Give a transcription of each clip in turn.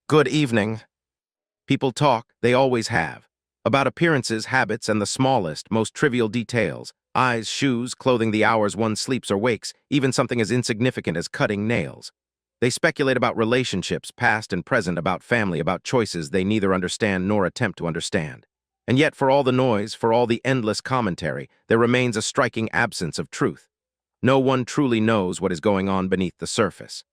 Good evening. People talk, they always have, about appearances, habits, and the smallest, most trivial details. Eyes, shoes, clothing, the hours one sleeps or wakes, even something as insignificant as cutting nails. They speculate about relationships, past and present, about family, about choices they neither understand nor attempt to understand. And yet, for all the noise, for all the endless commentary, there remains a striking absence of truth. No one truly knows what is going on beneath the surface.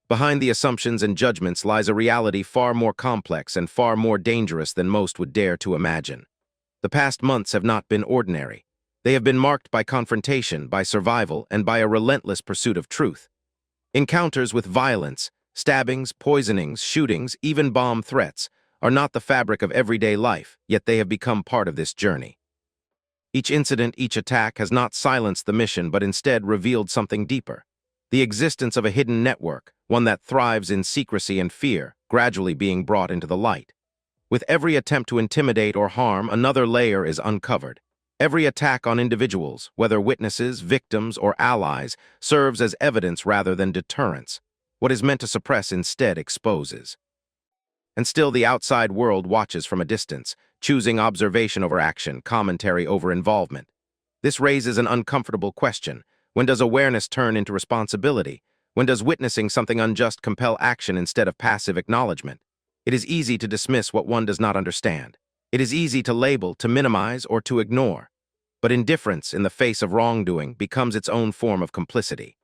Behind the assumptions and judgments lies a reality far more complex and far more dangerous than most would dare to imagine. The past months have not been ordinary. They have been marked by confrontation, by survival, and by a relentless pursuit of truth. Encounters with violence, stabbings, poisonings, shootings, even bomb threats, are not the fabric of everyday life, yet they have become part of this journey. Each incident, each attack has not silenced the mission but instead revealed something deeper. The existence of a hidden network, one that thrives in secrecy and fear, gradually being brought into the light. With every attempt to intimidate or harm, another layer is uncovered. Every attack on individuals, whether witnesses, victims, or allies, serves as evidence rather than deterrence. What is meant to suppress instead exposes. And still the outside world watches from a distance, choosing observation over action, commentary over involvement. This raises an uncomfortable question. When does awareness turn into responsibility? When does witnessing something unjust compel action instead of passive acknowledgement? It is easy to dismiss what one does not understand. It is easy to label, to minimize, or to ignore. But indifference in the face of wrongdoing becomes its own form of complicity.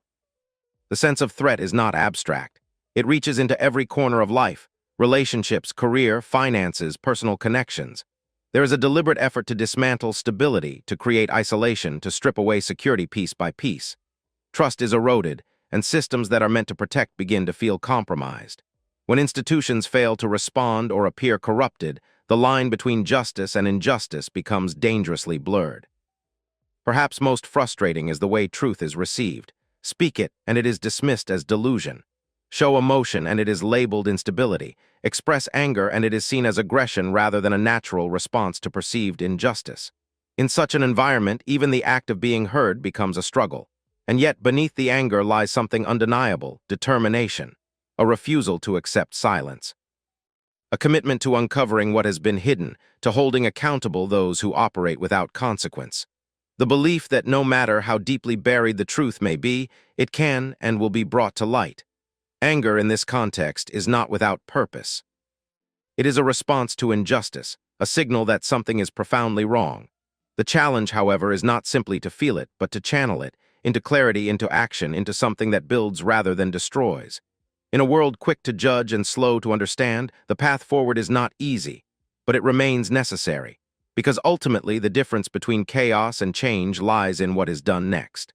The sense of threat is not abstract. It reaches into every corner of life: relationships, career, finances, personal connections. There is a deliberate effort to dismantle stability, to create isolation, to strip away security piece by piece. Trust is eroded, and systems that are meant to protect begin to feel compromised. When institutions fail to respond or appear corrupted, the line between justice and injustice becomes dangerously blurred. Perhaps most frustrating is the way truth is received. Speak it, and it is dismissed as delusion. Show emotion, and it is labeled instability. Express anger, and it is seen as aggression rather than a natural response to perceived injustice. In such an environment, even the act of being heard becomes a struggle. And yet, beneath the anger lies something undeniable: determination, a refusal to accept silence. A commitment to uncovering what has been hidden, to holding accountable those who operate without consequence. The belief that no matter how deeply buried the truth may be, it can and will be brought to light. Anger in this context is not without purpose. It is a response to injustice, a signal that something is profoundly wrong. The challenge, however, is not simply to feel it, but to channel it into clarity, into action, into something that builds rather than destroys. In a world quick to judge and slow to understand, the path forward is not easy, but it remains necessary, because ultimately the difference between chaos and change lies in what is done next.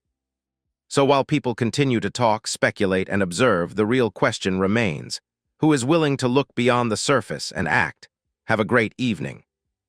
So while people continue to talk, speculate, and observe, the real question remains: who is willing to look beyond the surface and act? Have a great evening.